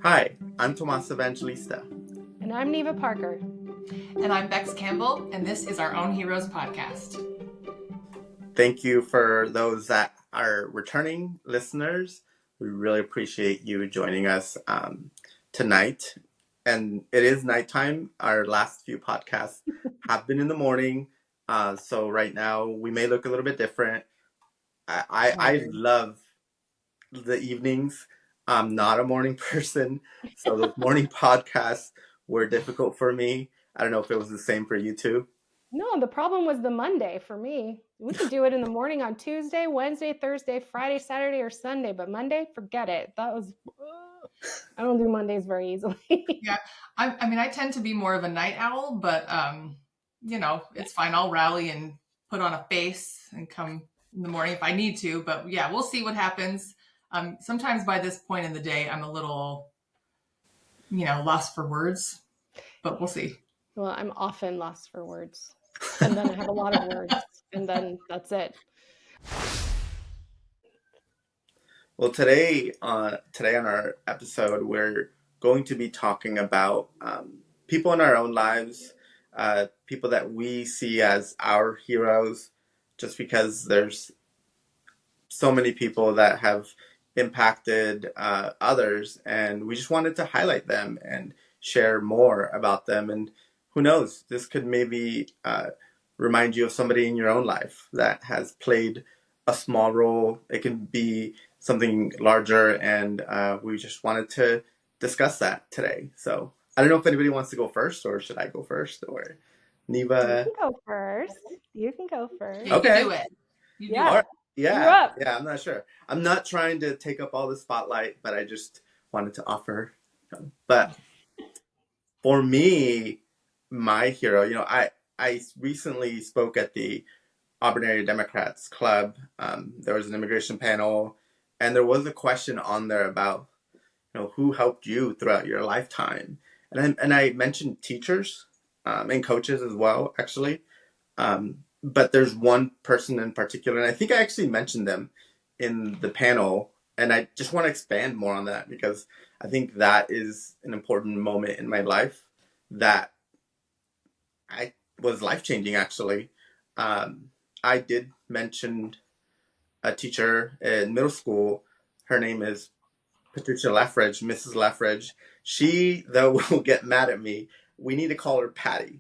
Hi, I'm Tomas Evangelista. And I'm Neva Parker. And I'm Bex Campbell, and this is our Own Heroes podcast. Thank you for those that are returning listeners. We really appreciate you joining us tonight. And it is nighttime. Our last few podcasts have been in the morning. So right now we may look a little bit different. I love the evenings. I'm not a morning person. So those morning podcasts were difficult for me. I don't know if it was the same for you too. No, the problem was the Monday for me. We could do it in the morning on Tuesday, Wednesday, Thursday, Friday, Saturday, or Sunday, but Monday, forget it. I don't do Mondays very easily. Yeah, I tend to be more of a night owl, but it's fine. I'll rally and put on a face and come in the morning if I need to. But yeah, we'll see what happens. Sometimes by this point in the day, I'm a little, lost for words, but we'll see. Well, I'm often lost for words. And then I have a lot of words, and then that's it. Well, today on our episode, we're going to be talking about people in our own lives, people that we see as our heroes, just because there's so many people that have impacted others, and we just wanted to highlight them and share more about them. And who knows, this could maybe remind you of somebody in your own life that has played a small role. It can be something larger, and we just wanted to discuss that today. So I don't know if anybody wants to go first, or should I go first, or Neva? You can go first. You can go first. Okay. You do it. Yeah. Do it. Yeah, I'm not sure. I'm not trying to take up all the spotlight, but I just wanted to offer. But for me, my hero, I recently spoke at the Auburn Area Democrats Club. There was an immigration panel, and there was a question on there about, who helped you throughout your lifetime, and I mentioned teachers and coaches as well, actually. But there's one person in particular, and I think I actually mentioned them in the panel, and I just want to expand more on that because I think that is an important moment in my life that I was life-changing, actually. I did mention a teacher in middle school. Her name is Patricia Leffridge, Mrs. Leffridge. She, though, will get mad at me. We need to call her Patty.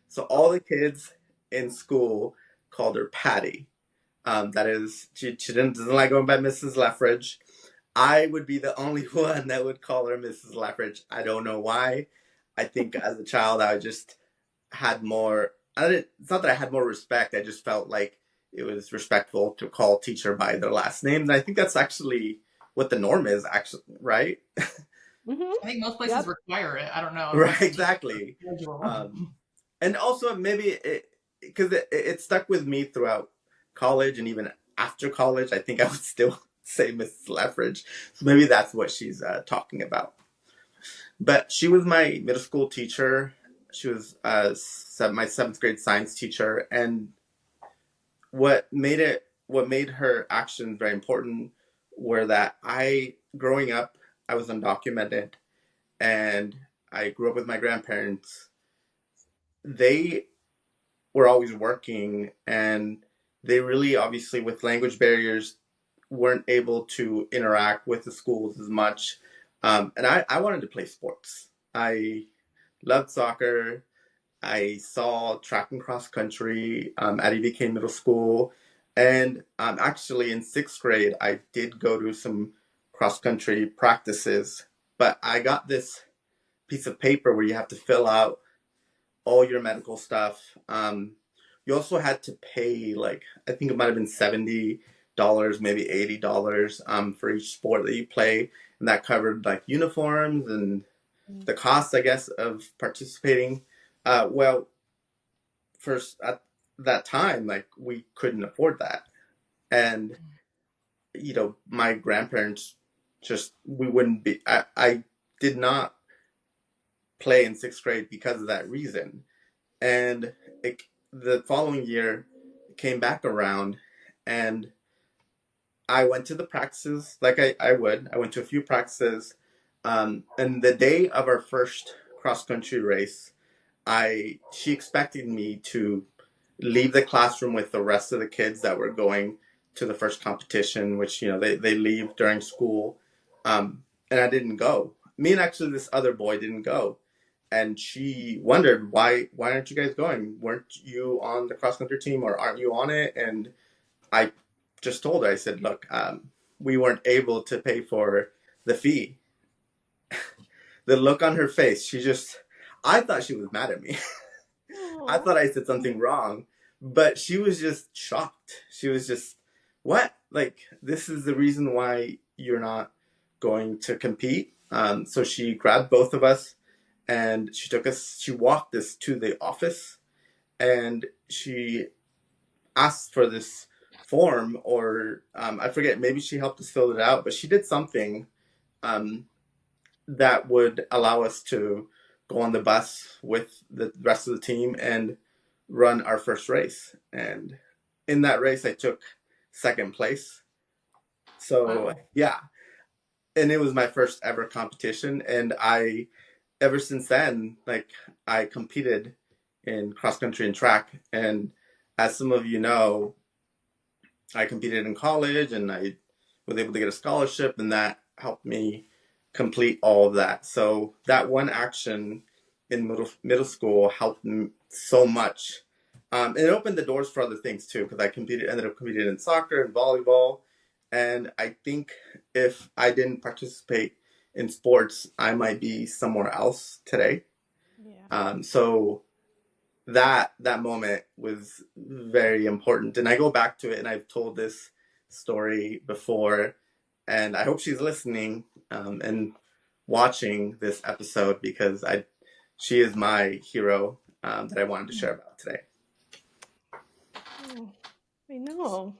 So all the kids in school called her Patty. That is, she doesn't like going by Mrs. Leffridge. I would be the only one that would call her Mrs. Leffridge. I don't know why. I think as a child, I just had more. It's not that I had more respect. I just felt like it was respectful to call teacher by their last name. And I think that's actually what the norm is, actually, right? Mm-hmm. I think most places require it. I don't know. Right, exactly. And also maybe because it stuck with me throughout college and even after college. I think I would still say Mrs. Leffridge. So maybe that's what she's talking about. But she was my middle school teacher. She was my seventh grade science teacher, and what made her actions very important were that growing up, I was undocumented, and I grew up with my grandparents. They were always working, and they really, obviously, with language barriers, weren't able to interact with the schools as much. And I wanted to play sports. I loved soccer. I saw track and cross country at EVK Middle School. And actually, in sixth grade, I did go to some cross country practices. But I got this piece of paper where you have to fill out all your medical stuff. You also had to pay, I think it might have been $70, maybe $80 for each sport that you play. And that covered uniforms and the cost, I guess, of participating. Well, first at that time, we couldn't afford that. And, my grandparents we wouldn't be, I did not play in sixth grade because of that reason. And the following year came back around, and I went to the practices like I would. I went to a few practices. And the day of our first cross country race, she expected me to leave the classroom with the rest of the kids that were going to the first competition, which they leave during school, and I didn't go. Me and actually this other boy didn't go, and she wondered why aren't you guys going? Weren't you on the cross country team, or aren't you on it? And I just told her, I said, look, we weren't able to pay for the fee. The look on her face, I thought she was mad at me. I thought I said something wrong, but she was just shocked. She was just, what? Like, this is the reason why you're not going to compete? So she grabbed both of us and she walked us to the office, and she asked for this form, or I forget, maybe she helped us fill it out, but she did something um, that would allow us to go on the bus with the rest of the team and run our first race. And in that race, I took second place. So, Wow. yeah. And it was my first ever competition. And ever since then, like, I competed in cross country and track. And as some of you know, I competed in college and I was able to get a scholarship, and that helped me complete all of that. So that one action in middle school helped me so much. And it opened the doors for other things too, because ended up competing in soccer and volleyball. And I think if I didn't participate in sports, I might be somewhere else today. Yeah. So that moment was very important, and I go back to it, and I've told this story before, and I hope she's listening and watching this episode, because she is my hero that I wanted to share about today. Oh, I know.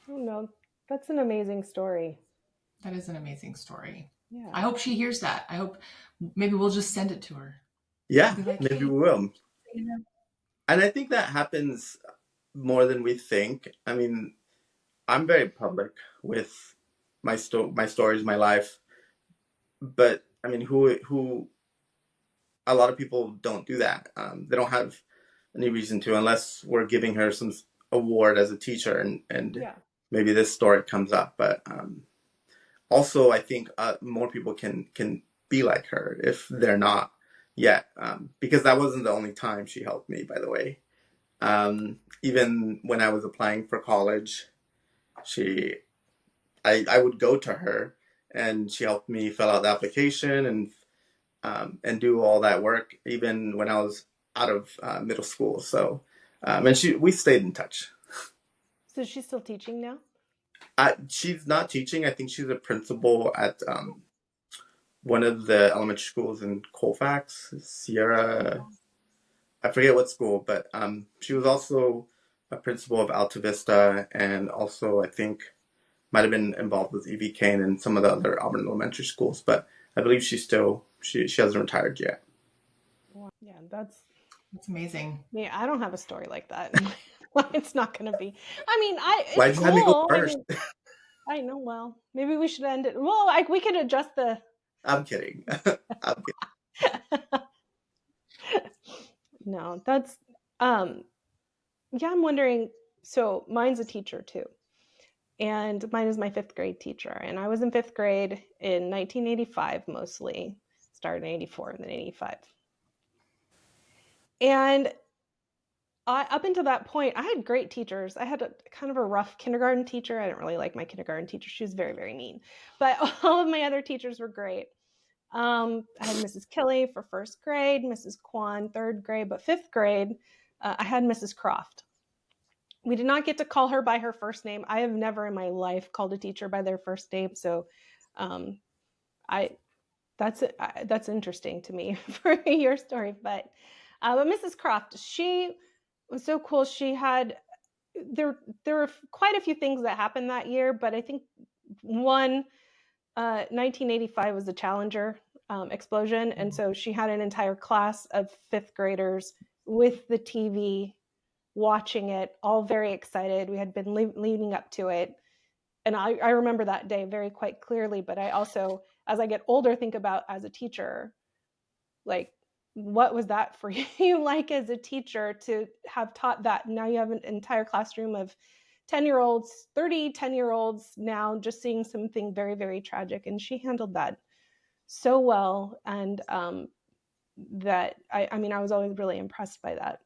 Oh no, that's an amazing story. That is an amazing story. Yeah. I hope she hears that. I hope maybe we'll just send it to her. Yeah, Be like, maybe hey, we will. you know. And I think that happens more than we think. I mean, I'm very public with my stories, my life, but I mean, who a lot of people don't do that. They don't have any reason to, unless we're giving her some award as a teacher, and Yeah. maybe this story comes up. But also, I think more people can be like her if they're not yet, because that wasn't the only time she helped me. By the way, even when I was applying for college, I would go to her, and she helped me fill out the application and do all that work, even when I was out of middle school. So, and we stayed in touch. So she's still teaching now? She's not teaching. I think she's a principal at one of the elementary schools in Colfax, Sierra. I forget what school, but she was also a principal of Alta Vista, and also I think might have been involved with EV Kane and some of the other Auburn elementary schools. But I believe she hasn't retired yet. Wow. Yeah, that's amazing. me. I don't have a story like that. It's not going to be. I mean, it's Why'd you have me go cool. first? I know. Well, maybe we should end it. Well, we could adjust the. I'm kidding. I'm kidding. No, that's yeah, I'm wondering, so mine's a teacher too. And mine is my 5th grade teacher. And I was in 5th grade in 1985 mostly. Started in 84 and then 85. And up until that point, I had great teachers. I had a kind of a rough kindergarten teacher. I didn't really like my kindergarten teacher. She was very, very mean. But all of my other teachers were great. I had Mrs. Kelly for 1st grade, Mrs. Kwan 3rd grade, but 5th grade, I had Mrs. Croft. We did not get to call her by her first name. I have never in my life called a teacher by their first name. So that's interesting to me for your story. But Mrs. Croft, she was so cool. She had, there were quite a few things that happened that year, but I think 1985 was the Challenger explosion. And so she had an entire class of 5th graders with the TV watching it, all very excited. We had been leading up to it. And I remember that day very quite clearly. But I also, as I get older, think about as a teacher, like, what was that for you like as a teacher to have taught that? Now you have an entire classroom of 10-year-olds, 10-year-olds now just seeing something very, very tragic. And she handled that so well. And that, I mean, I was always really impressed by that.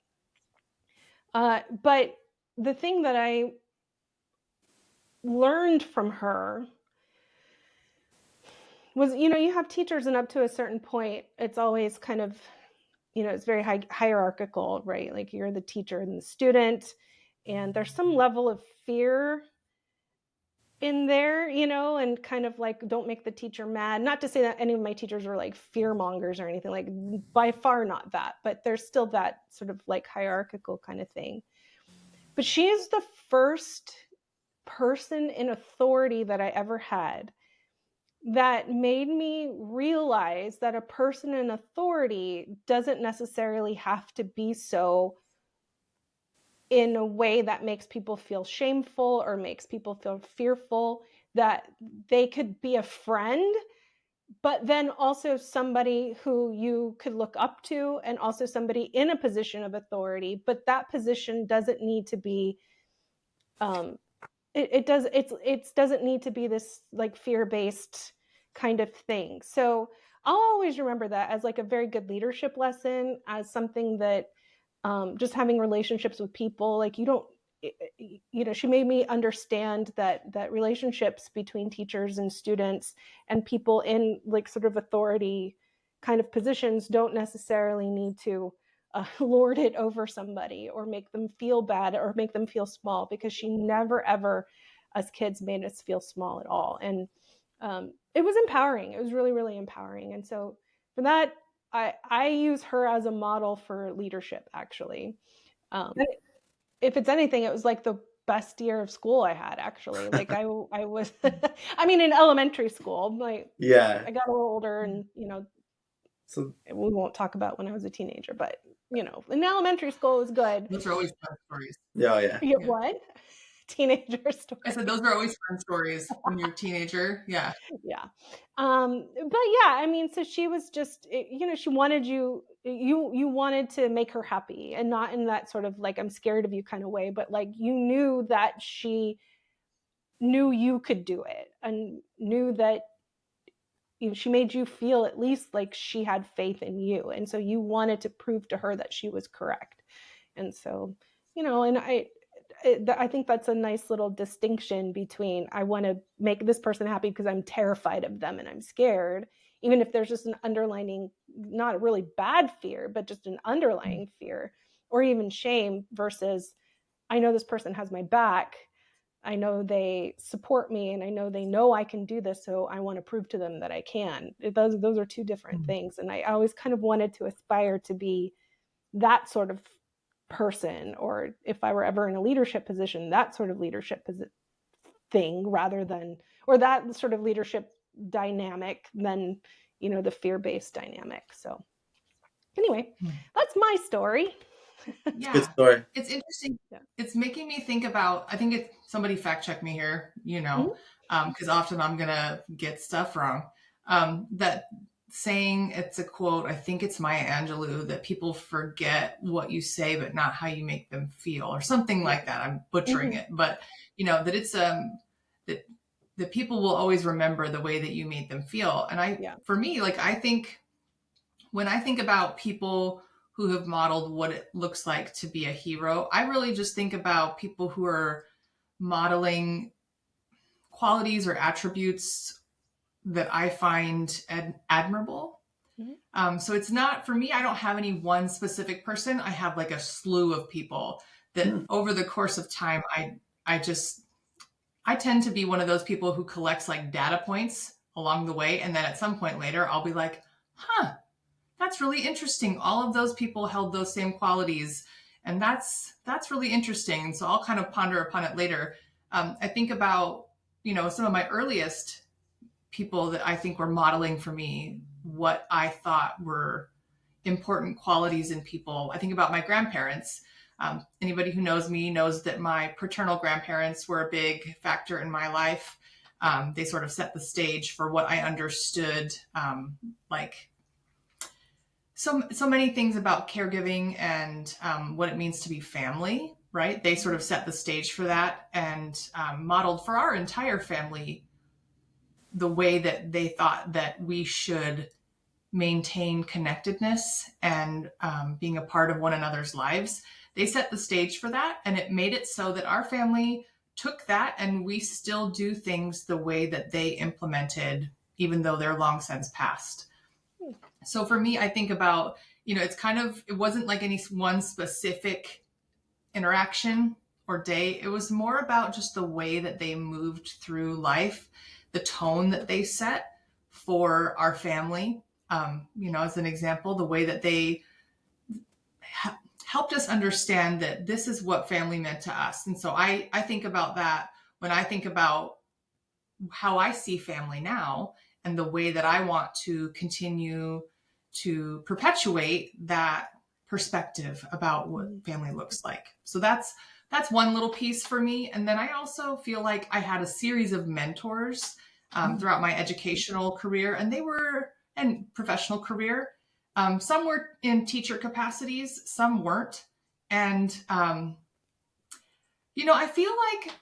But the thing that I learned from her was, you have teachers, and up to a certain point, it's always kind of, it's very hierarchical, right? Like, you're the teacher and the student, and there's some level of fear in there, and kind of like, don't make the teacher mad. Not to say that any of my teachers were like fear mongers or anything, like, by far not that, but there's still that sort of like hierarchical kind of thing. But she is the first person in authority that I ever had that made me realize that a person in authority doesn't necessarily have to be so in a way that makes people feel shameful or makes people feel fearful, that they could be a friend, but then also somebody who you could look up to, and also somebody in a position of authority. But that position doesn't need to be it doesn't need to be this like fear-based kind of thing. So I'll always remember that as like a very good leadership lesson, as something that just having relationships with people, like, you don't, she made me understand that relationships between teachers and students and people in like sort of authority kind of positions don't necessarily need to lord it over somebody or make them feel bad or make them feel small, because she never ever, as kids, made us feel small at all. And it was empowering. It was really, really empowering. And so for that, I use her as a model for leadership, actually. If it's anything, it was like the best year of school I had, actually. Like, I was, I mean, in elementary school, like, Yeah. I got a little older, and So we won't talk about when I was a teenager, but in elementary school it was good. Those are always fun stories. yeah. Yeah, what? Teenager story. I said those are always fun stories when you're a teenager. Yeah. Yeah. But yeah, I mean, so she was just, she wanted you wanted to make her happy, and not in that sort of like, I'm scared of you kind of way, but like, you knew that she knew you could do it, and knew that she made you feel at least like she had faith in you. And so you wanted to prove to her that she was correct. And so, and I think that's a nice little distinction between, I want to make this person happy because I'm terrified of them and I'm scared, even if there's just an underlying, not a really bad fear, but just an underlying fear or even shame, versus, I know this person has my back. I know they support me, and I know I can do this, so I want to prove to them that I can. Those are two different things. And I always kind of wanted to aspire to be that sort of person, or if I were ever in a leadership position, that sort of leadership thing, rather than, or that sort of leadership dynamic than, the fear-based dynamic. So anyway, that's my story. Yeah. Good story. It's interesting. Yeah. It's making me think about, I think somebody fact check me here, because often I'm going to get stuff wrong. That saying, it's a quote, I think it's Maya Angelou, that people forget what you say, but not how you make them feel, or something like that. I'm butchering it, but that it's, that people will always remember the way that you made them feel. And for me, like, I think when I think about people who have modeled what it looks like to be a hero, I really just think about people who are modeling qualities or attributes that I find admirable. Mm-hmm. So it's not, for me, I don't have any one specific person. I have like a slew of people that over the course of time, I tend to be one of those people who collects like data points along the way. And then at some point later, I'll be like, that's really interesting. All of those people held those same qualities. And that's really interesting. So I'll kind of ponder upon it later. I think about, some of my earliest people that I think were modeling for me what I thought were important qualities in people. I think about my grandparents. Anybody who knows me knows that my paternal grandparents were a big factor in my life. They sort of set the stage for what I understood, like so many things about caregiving and what it means to be family, right? They sort of set the stage for that and modeled for our entire family the way that they thought that we should maintain connectedness and being a part of one another's lives. They set the stage for that, and it made it so that our family took that, and we still do things the way that they implemented, even though they're long since passed. So for me, I think about, it's kind of, it wasn't like any one specific interaction or day. It was more about just the way that they moved through life, the tone that they set for our family. As an example, the way that they helped us understand that this is what family meant to us. And so I think about that when I think about how I see family now and the way that I want to continue to perpetuate that perspective about what family looks like. So that's one little piece for me. And then I also feel like I had a series of mentors throughout my educational career, and professional career. Some were in teacher capacities, some weren't. And, I feel like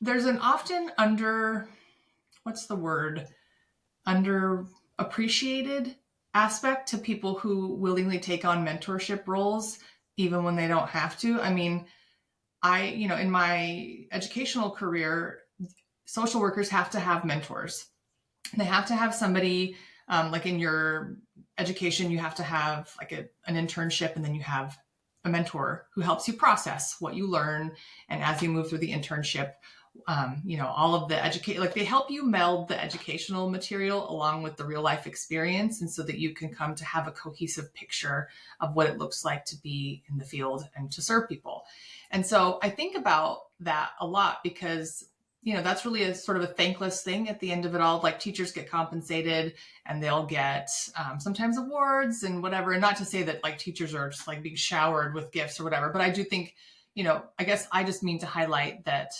there's an often underappreciated aspect to people who willingly take on mentorship roles, even when they don't have to. I mean, in my educational career, social workers have to have mentors. They have to have somebody, like in your education, you have to have like an internship, and then you have a mentor who helps you process what you learn. And as you move through the internship, all of the they help you meld the educational material along with the real life experience. And so that you can come to have a cohesive picture of what it looks like to be in the field and to serve people. And so I think about that a lot because, that's really a sort of a thankless thing at the end of it all. Like teachers get compensated and they'll get sometimes awards and whatever. And not to say that like teachers are just like being showered with gifts or whatever, but I do think, I guess I just mean to highlight that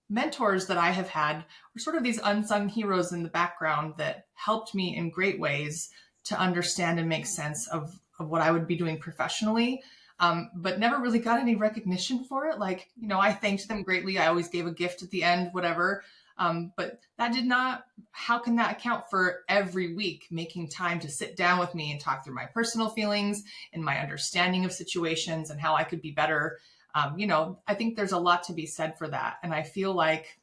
mentors that I have had were sort of these unsung heroes in the background that helped me in great ways to understand and make sense of what I would be doing professionally, but never really got any recognition for it. Like, I thanked them greatly. I always gave a gift at the end, whatever. But that did not, how can that account for every week making time to sit down with me and talk through my personal feelings and my understanding of situations and how I could be better? I think there's a lot to be said for that. And I feel like,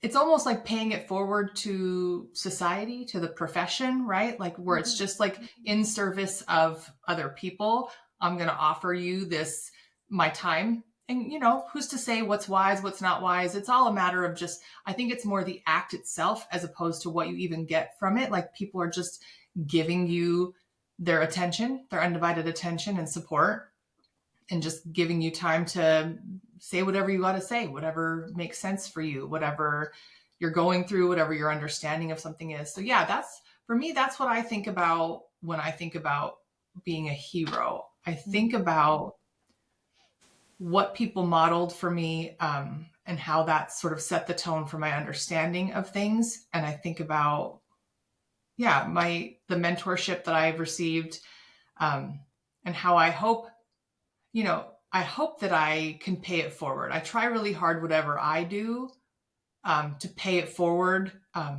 it's almost like paying it forward to society, to the profession, right? Like where it's just like in service of other people. I'm going to offer you this, my time. And, who's to say what's wise, what's not wise? It's all a matter of just, I think it's more the act itself as opposed to what you even get from it. Like people are just giving you their attention, their undivided attention and support, and just giving you time to say whatever you got to say, whatever makes sense for you, whatever you're going through, whatever your understanding of something is. So yeah, for me, that's what I think about when I think about being a hero. I think about what people modeled for me, and how that sort of set the tone for my understanding of things. And I think about, the mentorship that I've received, and how I hope that I can pay it forward. I try really hard, whatever I do, to pay it forward,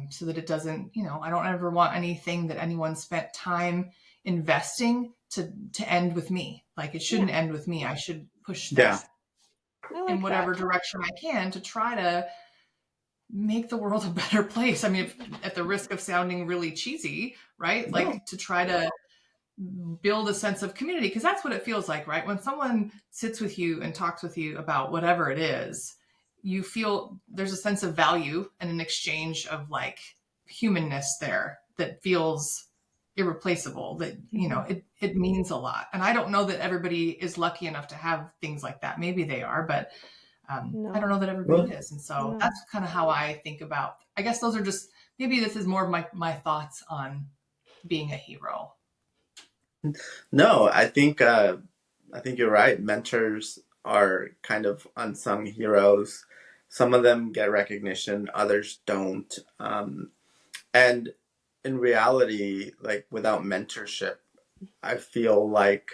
so that it doesn't, I don't ever want anything that anyone spent time investing to end with me. Like it shouldn't end with me. I should push that in whatever direction I can to try to make the world a better place. I mean, at the risk of sounding really cheesy, right? Like to try to build a sense of community, because that's what it feels like, right? When someone sits with you and talks with you about whatever it is, you feel there's a sense of value and an exchange of like humanness there that feels irreplaceable, that, it means a lot. And I don't know that everybody is lucky enough to have things like that. Maybe they are, but I don't know that everybody is. And so that's kind of how I think about, I guess those are just, maybe this is more of my thoughts on being a hero. No, I think you're right. Mentors are kind of unsung heroes. Some of them get recognition, others don't. And in reality, like without mentorship, I feel like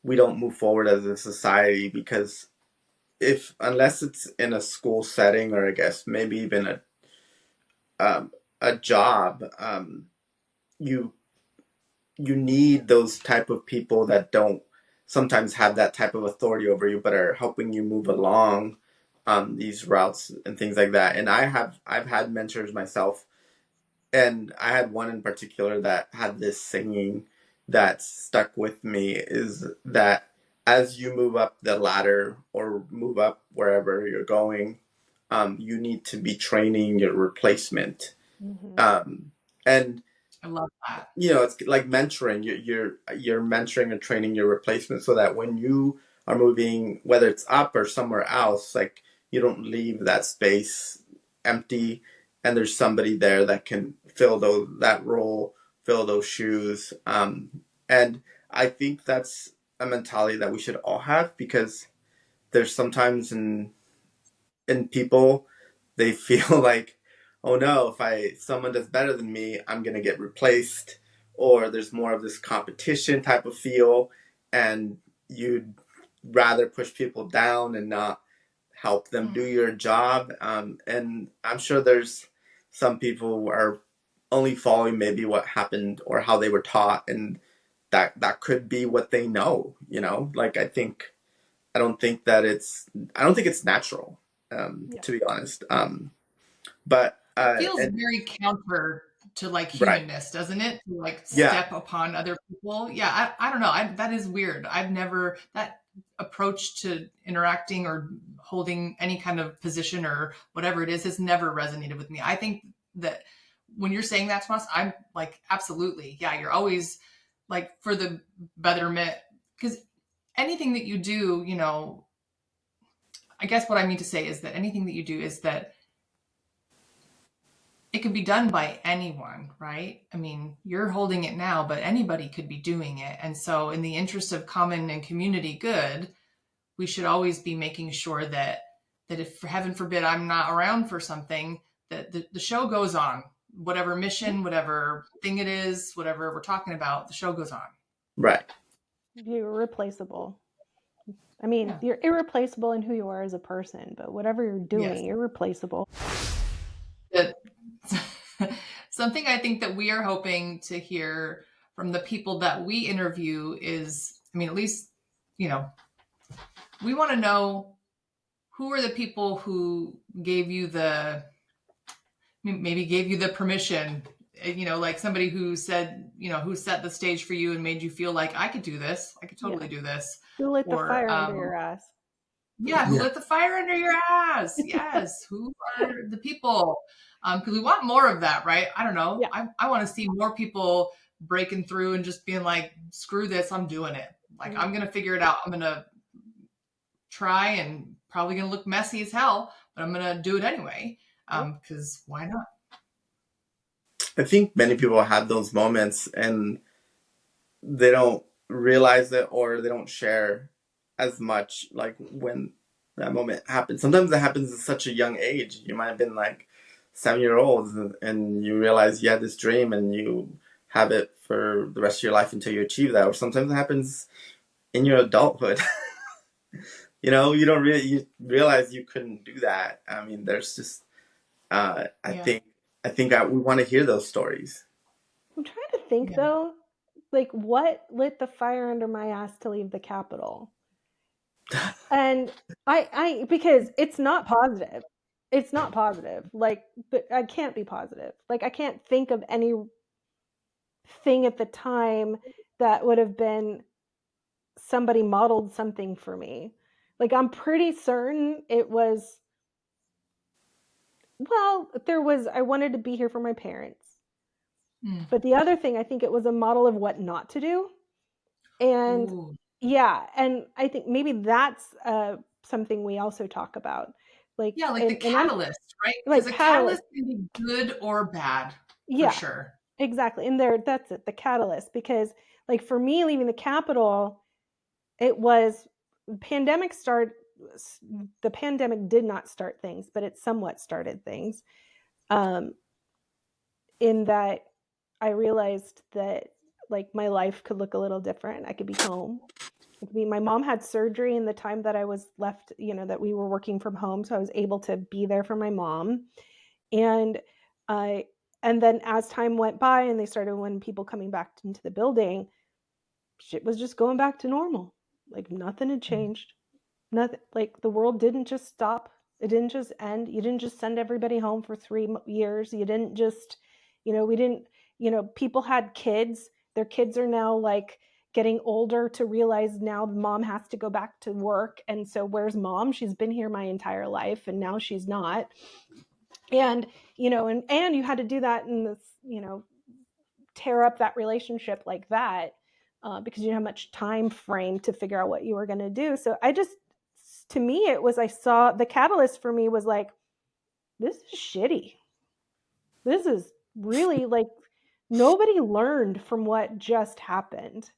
we don't move forward as a society because if unless it's in a school setting or I guess maybe even um, a job, you you need those type of people that don't sometimes have that type of authority over you, but are helping you move along these routes and things like that. And I've had mentors myself, and I had one in particular that had this saying that stuck with me is that as you move up the ladder or move up wherever you're going, you need to be training your replacement. Mm-hmm. And I love that. it's like mentoring. You're mentoring and training your replacement so that when you are moving, whether it's up or somewhere else, like you don't leave that space empty, and there's somebody there that can fill that role, fill those shoes. And I think that's a mentality that we should all have because there's sometimes in people they feel like, oh no, if I someone does better than me, I'm gonna get replaced, or there's more of this competition type of feel, and you'd rather push people down and not help them do your job. And I'm sure there's some people who are only following maybe what happened or how they were taught, and that could be what they know. Like I don't think it's natural, Yeah. to be honest. But It feels and very counter to like right, humanness, doesn't it? To like yeah, step upon other people. Yeah, I don't know. That is weird. I've never that approach to interacting or holding any kind of position or whatever it is has never resonated with me. I think that when you're saying that, Tomas, I'm like, absolutely. Yeah, you're always like for the betterment because anything that you do, I guess what I mean to say is that anything that you do is that it could be done by anyone, right? I mean, you're holding it now, but anybody could be doing it. And so, in the interest of common and community good, we should always be making sure that if, heaven forbid, I'm not around for something, that the show goes on. Whatever mission, whatever thing it is, whatever we're talking about, the show goes on. right. You're replaceable. I mean, Yeah. you're irreplaceable in who you are as a person, but whatever you're Yes. doing, you're replaceable. That something I think that we are hoping to hear from the people that we interview is, I mean, at least, you know, we want to know who are the people who gave you maybe gave you the permission, like somebody who said, who set the stage for you and made you feel like I could do this. I could totally Yeah. do this. Who lit the Or, fire under your ass? yeah, who Yeah, lit the fire under your ass? Yes. Who are the people? Because we want more of that, right? I don't know. Yeah. I want to see more people breaking through and just being like, screw this, I'm doing it. Like, I'm going to figure it out. I'm going to try and probably going to look messy as hell, but I'm going to do it anyway. Because why not? I think many people have those moments and they don't realize it or they don't share as much like when that moment happens. Sometimes it happens at such a young age. You might have been like 7 year olds and you realize you had this dream and you have it for the rest of your life until you achieve that. Or sometimes it happens in your adulthood. You don't really you realize you couldn't do that. I mean, there's just I Yeah. think we want to hear those stories. I'm trying to think Yeah. though, like what lit the fire under my ass to leave the Capitol? And because it's not positive. It's not positive. Like, but I can't be positive. Like, I can't think of anything at the time that would have been somebody modeled something for me. Like, I'm pretty certain it was, well, I wanted to be here for my parents. Mm. But the other thing, I think it was a model of what not to do. And Ooh. yeah, and I think maybe that's something we also talk about. Like, Yeah, like the and I'm catalyst, right? Because like a catalyst. catalyst can be good or bad for Yeah, sure. exactly. And that's it, the catalyst. Because Like for me, leaving the Capitol, it was the pandemic did not start things, but it somewhat started things. In that I realized that like my life could look a little different. I could be home. My mom had surgery in the time that I was left, that we were working from home. So I was able to be there for my mom. And I, and then as time went by and they started when people coming back into the building, shit was just going back to normal. Like nothing had changed. Nothing, like the world didn't just stop. It didn't just end. You didn't just send everybody home for 3 years. You didn't just, we didn't, people had kids. Their kids are now like getting older to realize now mom has to go back to work. And so where's mom? She's been here my entire life and now she's not. And, and you had to do that in this, tear up that relationship like that because you didn't have much time frame to figure out what you were going to do. So to me, it was, I saw the catalyst for me was like, this is shitty. This is really like, nobody learned from what just happened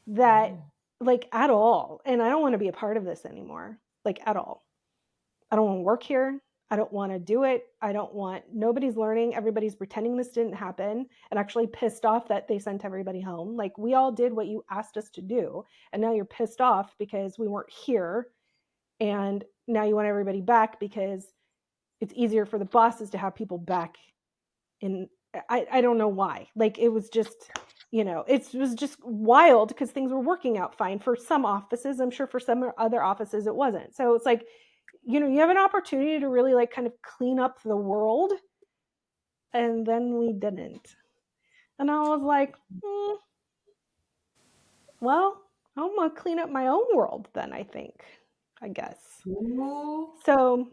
that like at all. And I don't want to be a part of this anymore, like at all. I don't want to work here. I don't want to do it. Nobody's learning. Everybody's pretending this didn't happen and actually pissed off that they sent everybody home. Like we all did what you asked us to do. And now you're pissed off because we weren't here. And now you want everybody back because it's easier for the bosses to have people back in. I don't know why. Like it was just, it was just wild because things were working out fine for some offices. I'm sure for some other offices it wasn't. So it's like, you have an opportunity to really like kind of clean up the world. And then we didn't. And I was like, well, I'm going to clean up my own world then, I guess. Ooh. So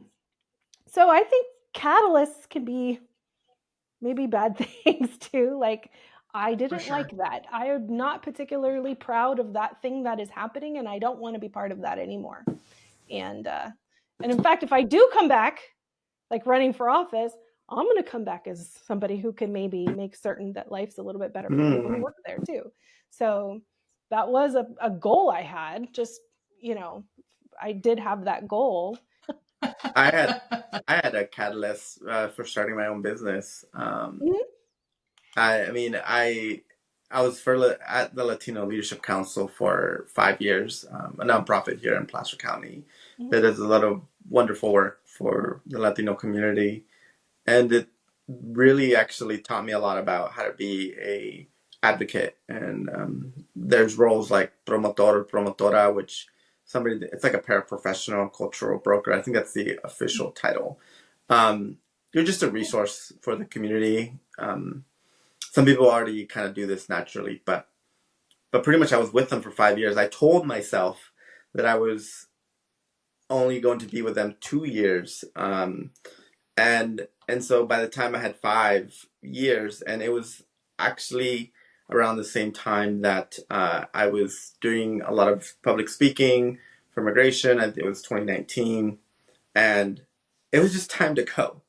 I think catalysts can be maybe bad things too. Like I didn't like that. I am not particularly proud of that thing that is happening. And I don't want to be part of that anymore. And in fact, if I do come back, like running for office, I'm going to come back as somebody who can maybe make certain that life's a little bit better for people who work there too. So that was a goal I had. Just, I did have that goal. I had a catalyst for starting my own business. I was at the Latino Leadership Council for 5 years, a nonprofit here in Placer County that does a lot of wonderful work for the Latino community. And it really actually taught me a lot about how to be a advocate. And there's roles like promotor, promotora, which it's like a paraprofessional cultural broker. I think that's the official title. You're just a resource for the community. Some people already kind of do this naturally, but pretty much I was with them for 5 years. I told myself that I was only going to be with them 2 years. And so by the time I had 5 years, and it was actually around the same time that I was doing a lot of public speaking for immigration. It was 2019, and it was just time to go.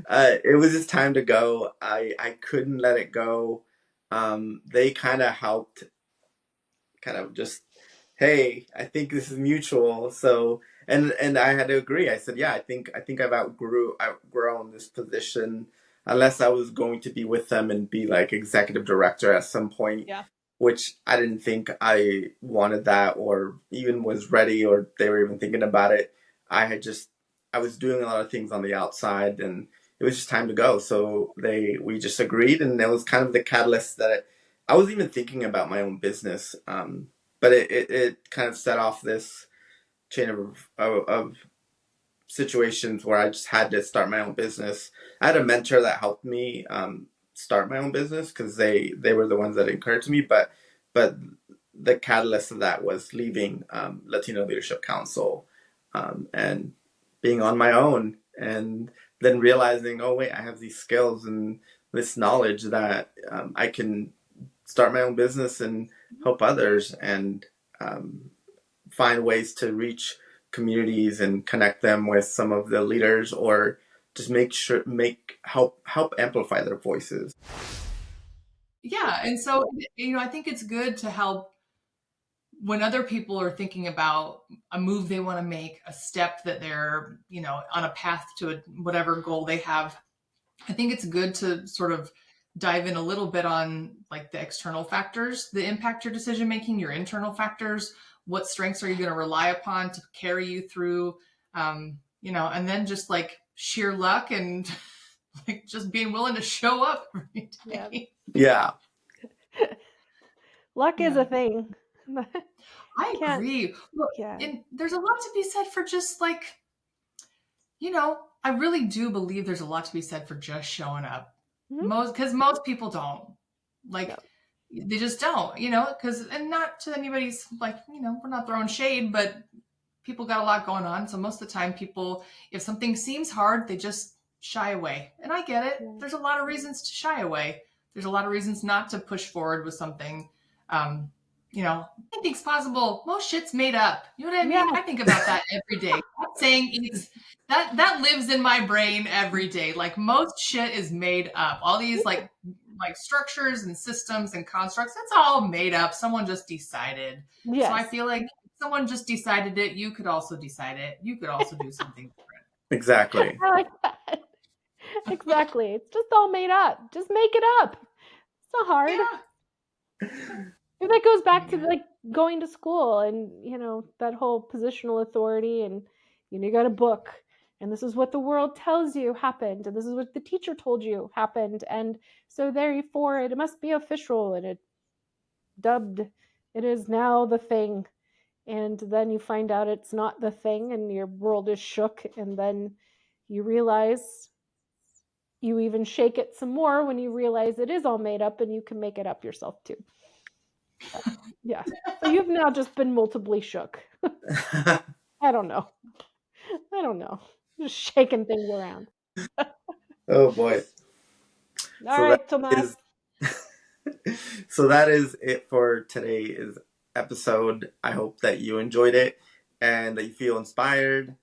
It was just time to go. I couldn't let it go. They kind of helped, kind of just, hey, I think this is mutual. So, and I had to agree. I said, yeah, I think I've outgrown this position, unless I was going to be with them and be like executive director at some point. Yeah. Which I didn't think I wanted that or even was ready, or they were even thinking about it. I was doing a lot of things on the outside, and it was just time to go. So we just agreed, and it was kind of the catalyst that I was even thinking about my own business. But it kind of set off this chain of situations where I just had to start my own business. I had a mentor that helped me start my own business because they were the ones that encouraged me. But the catalyst of that was leaving Latino Leadership Council and being on my own, and then realizing, oh wait, I have these skills and this knowledge that I can start my own business and help others, and find ways to reach communities and connect them with some of the leaders, or just help amplify their voices. Yeah. And so, I think it's good to help when other people are thinking about a move they want to make, a step that they're, on a path to whatever goal they have. I think it's good to sort of dive in a little bit on like the external factors that impact your decision making, your internal factors. What strengths are you going to rely upon to carry you through? And then just like sheer luck and like just being willing to show up every day. Yeah. Luck is Yeah. a thing. I Can't. agree. Look, Yeah. and there's a lot to be said for just like, I really do believe there's a lot to be said for just showing up. Because most people don't. Like, they just don't, and not to anybody's, like, we're not throwing shade, but people got a lot going on. So most of the time people, if something seems hard, they just shy away. And I get it. Yeah. There's a lot of reasons to shy away. There's a lot of reasons not to push forward with something. Anything's possible. Most shit's made up. You know what I mean? Yeah. I think about that every day. That saying is that lives in my brain every day. Like, most shit is made up. All these like structures and systems and constructs, that's all made up. Someone just decided. Yes. So I feel like someone just decided it. You could also decide it. You could also do something different. Exactly. I like that. Exactly. It's just all made up. Just make it up. It's not hard. Yeah. And that goes back to like going to school and, that whole positional authority, and, you got a book, and this is what the world tells you happened, and this is what the teacher told you happened. And so therefore it must be official, and it is now the thing. And then you find out it's not the thing, and your world is shook, and then you realize you even shake it some more when you realize it is all made up, and you can make it up yourself too. Yeah. So you've now just been multiply shook. I don't know. Just shaking things around. Oh boy. All right, Tomas. So that is it for today's episode. I hope that you enjoyed it and that you feel inspired.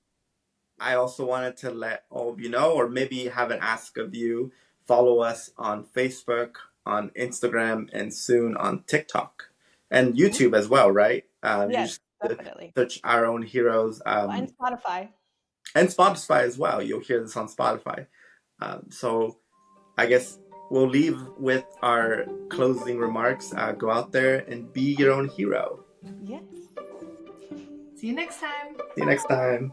I also wanted to let all of you know, or maybe have an ask of you, follow us on Facebook, on Instagram, and soon on TikTok and YouTube as well, right? Yes, you definitely. search Our Own Heroes. And Spotify. And Spotify as well. You'll hear this on Spotify. So I guess we'll leave with our closing remarks. Go out there and be your own hero. Yes. See you next time. See you next time.